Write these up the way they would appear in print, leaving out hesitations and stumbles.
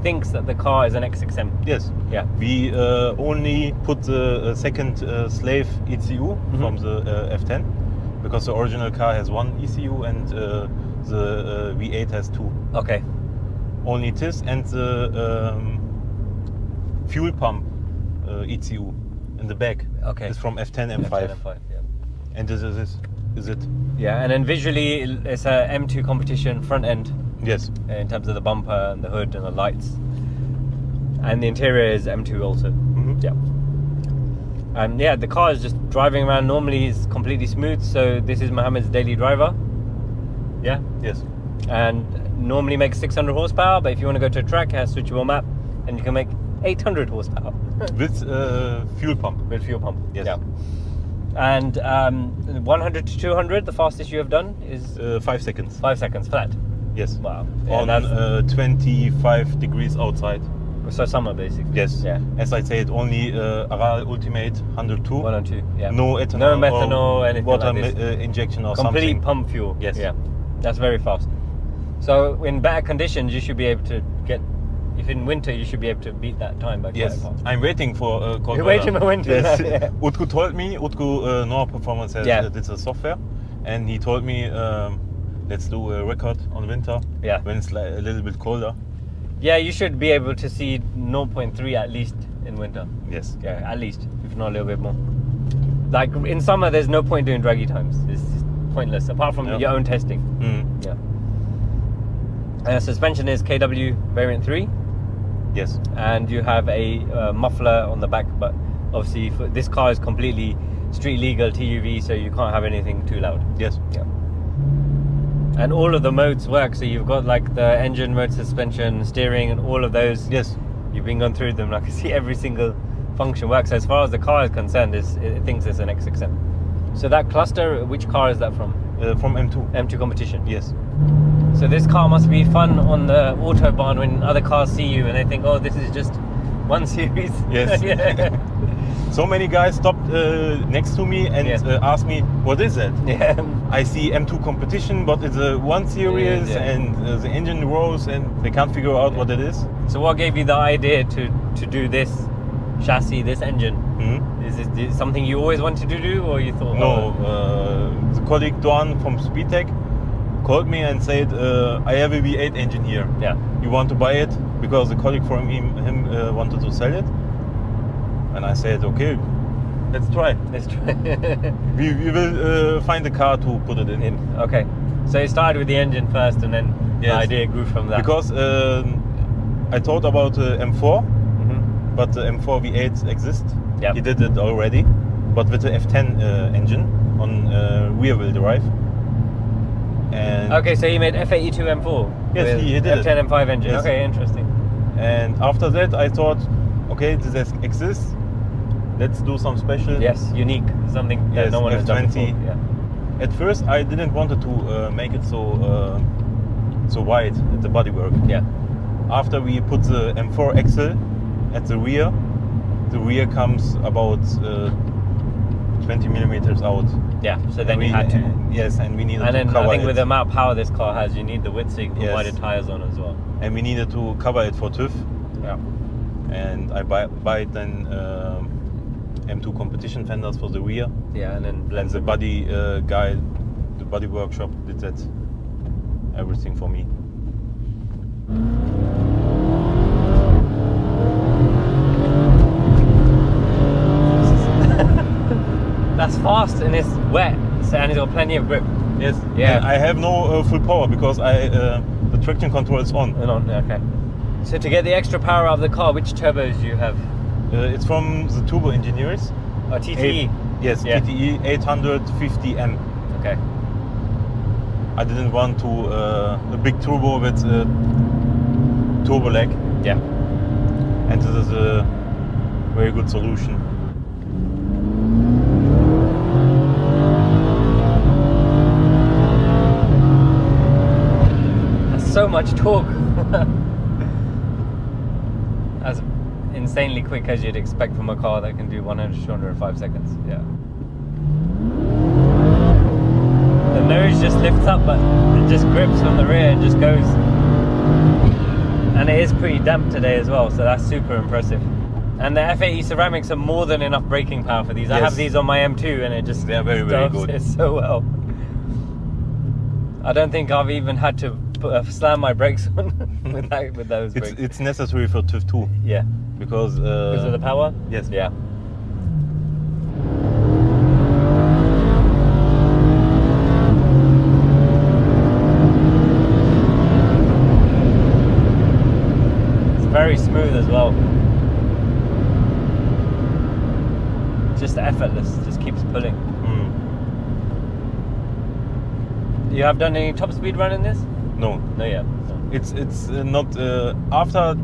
thinks that the car is an XXM. Yes. Yeah. We only put the second slave ECU from the F10 because the original car has one ECU and the V8 has two. Okay. Only this and the fuel pump ECU in the back. Okay. Is from F10 M5. F10 M5, yeah. And this is it. Yeah, and then visually it's a M2 competition front end. Yes. In terms of the bumper and the hood and the lights. And the interior is M2 also. Yeah. And yeah, the car is just driving around normally is completely smooth. So this is Mohammed's daily driver. Yeah. Yes. And normally makes 600 horsepower, but if you want to go to a track, it has a switchable map, and you can make 800 horsepower with fuel pump. With fuel pump. Yes. Yeah. And 100 to 200, the fastest you have done is 5 seconds. 5 seconds flat. Yes. Wow. Yeah, on 25 degrees outside. So summer basically. Yes. Yeah. As I said, only Aral Ultimate 102. 102. Yeah. No ethanol. No methanol. Anything water like this. injection or Complete something. pump fuel. Yes. Yeah. That's very fast. So in better conditions, you should be able to get. If in winter, you should be able to beat that time by quite fast. I'm waiting for cold You're weather. waiting for winter. Yes. Yeah. Utku told me, Nor Performance has did the software, and he told me let's do a record on winter. Yeah. When it's like a little bit colder. Yeah, you should be able to see 0.3 at least in winter. Yes. Yeah, at least, if not a little bit more. Like in summer, there's no point doing draggy times. It's just pointless, apart from your own testing. Yeah. Suspension is KW variant 3. Yes. And you have a muffler on the back, but obviously this car is completely street legal TUV, so you can't have anything too loud. Yes. Yeah. And all of the modes work, so you've got like the engine mode, suspension, steering, and all of those. Yes. You've been gone through them. I can see every single function works. So as far as the car is concerned, it thinks it's an XXM. So that cluster, which car is that from? From M2. M2 competition. Yes. So this car must be fun on the Autobahn when other cars see you and they think, oh, this is just one series. Yes. Yeah. So many guys stopped next to me and asked me, what is that? Yeah. I see M2 competition, but it's a 1 series and the engine rows and they can't figure out what it is. So what gave you the idea to do this chassis, this engine? Is this something you always wanted to do, or you thought? No, the colleague Don from Speedtech called me and said, I have a V8 engine here. Yeah. You want to buy it? Because the colleague from him wanted to sell it. And I said, okay, let's try. Let's try. we will find a car to put it in. Okay. So it started with the engine first, and then the idea grew from that. Because I thought about M4, but the M4 V8 exists. Yep. He did it already, but with the F10 engine on rear-wheel drive. And okay, so you made F80 M4. Yes, he did F10 it. M5 engine. Yes. Okay, interesting. And after that, I thought, okay, this exists. Let's do some special. Yes, unique, something that no one has done before. Yeah. At first, I didn't want to make it so wide at the bodywork. Yeah. After we put the M4 axle at the rear comes about 20 millimeters out. Yeah. So then you had to. Yes, and we needed to cover it. And then I think with the amount of power this car has, you need the width so you can put wider tires on as well. And we needed to cover it for TÜV. Yeah. And I buy then M2 competition fenders for the rear. Yeah, and then blend the body guy, the body workshop did that everything for me. That's fast and it's wet, and it's got plenty of grip. Yes. Yeah. And I have no full power because the traction control is on. Okay. So to get the extra power out of the car, which turbos do you have? It's from the turbo engineers. TTE. Yes, yeah. TTE 850M. Okay. I didn't want to a big turbo with turbo lag. Yeah. And this is a very good solution. That's so much torque. As insanely quick as you'd expect from a car that can do 100 to 200 in 5 seconds. Yeah. The nose just lifts up, but it just grips from the rear and just goes. And it is pretty damp today as well, so that's super impressive. And the F80 ceramics are more than enough braking power for these. I have these on my M2 and it just they are very, very good. It so well. I don't think I've even had to slam my brakes on with those brakes. It's necessary for TÜV 2. Yeah. Because of the power? Yes. Yeah. It's very smooth as well. Just effortless, just keeps pulling. You have done any top speed run in this? No. No, yet. No. It's not after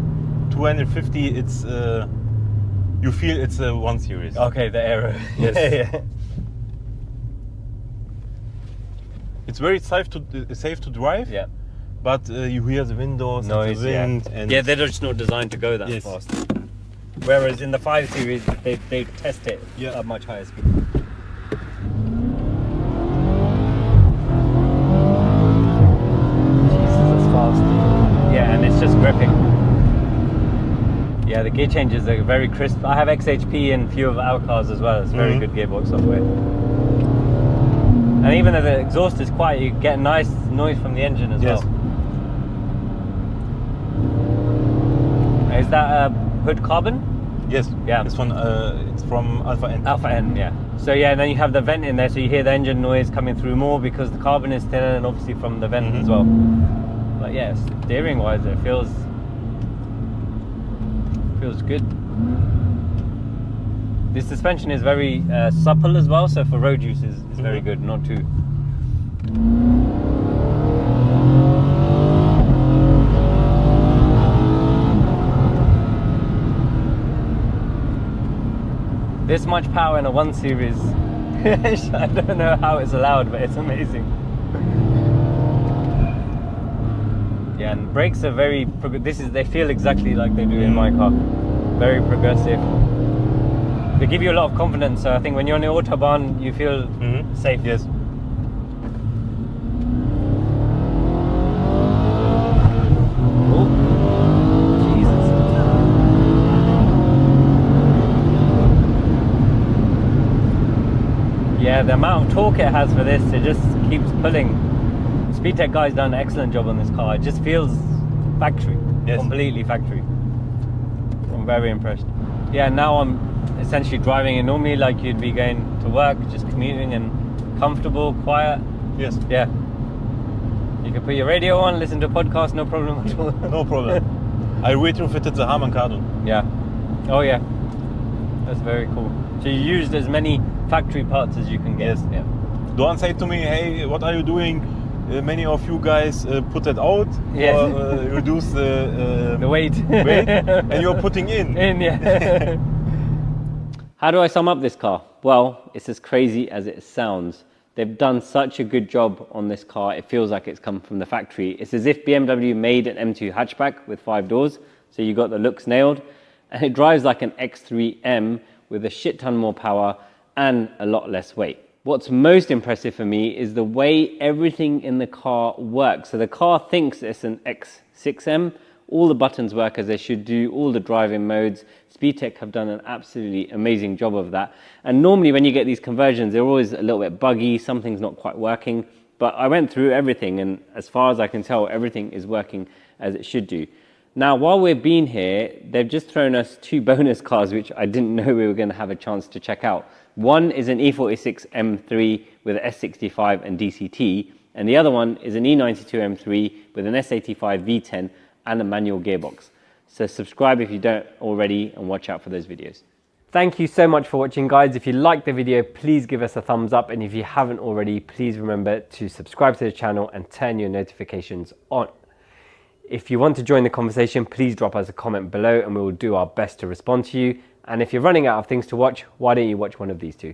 250. It's you feel it's a 1 series. Okay, the aero. Yes. Yeah. It's very safe to drive. Yeah. But you hear the windows, noise, the wind, and yeah, they're just not designed to go that fast. Whereas in the 5 Series, they test it at much higher speed. Jesus, that's fast. Yeah, and it's just gripping. Yeah, the gear changes are very crisp. I have XHP in a few of our cars as well. It's very good gearbox software. And even though the exhaust is quiet, you get a nice noise from the engine as well. Is that hood carbon? Yes. Yeah. It's from Alpha N. Alpha N, yeah. So yeah, and then you have the vent in there, so you hear the engine noise coming through more because the carbon is thinner, and obviously from the vent as well. But yeah, steering wise, it feels good. The suspension is very supple as well, so for road use is very good, not too. This much power in a 1 Series, I don't know how it's allowed, but it's amazing. Yeah, and brakes are very, they feel exactly like they do in my car. Very progressive. They give you a lot of confidence, so I think when you're on the Autobahn, you feel safe. Yes. Oh, Jesus. Yeah, the amount of torque it has for this, it just keeps pulling. Speedtech guy's done an excellent job on this car. It just feels factory, completely factory. I'm very impressed. Yeah, now I'm essentially driving it normally like you'd be going to work, just commuting and comfortable, quiet. Yes. Yeah. You can put your radio on, listen to a podcast, no problem at all. No problem. I retrofitted the Harman Kardon. Yeah. Oh yeah. That's very cool. So you used as many factory parts as you can get. Yes. Yeah. Don't say to me, hey, what are you doing? Many of you guys put that out or reduce the weight. and you're putting in. Yeah. How do I sum up this car? Well, it's as crazy as it sounds. They've done such a good job on this car. It feels like it's come from the factory. It's as if BMW made an M2 hatchback with 5 doors. So you got the looks nailed. And it drives like an X3M with a shit ton more power and a lot less weight. What's most impressive for me is the way everything in the car works. So the car thinks it's an X6M. All the buttons work as they should do, all the driving modes. Speedtech have done an absolutely amazing job of that. And normally when you get these conversions, they're always a little bit buggy, something's not quite working. But I went through everything, and as far as I can tell, everything is working as it should do. Now, while we've been here, they've just thrown us 2 bonus cars, which I didn't know we were going to have a chance to check out. One is an E46 M3 with an S65 and DCT, and the other one is an E92 M3 with an S85 V10 and a manual gearbox. So subscribe if you don't already, and watch out for those videos. Thank you so much for watching, guys. If you liked the video, please give us a thumbs up, and if you haven't already, please remember to subscribe to the channel and turn your notifications on. If you want to join the conversation, please drop us a comment below and we will do our best to respond to you. And if you're running out of things to watch, why don't you watch one of these 2?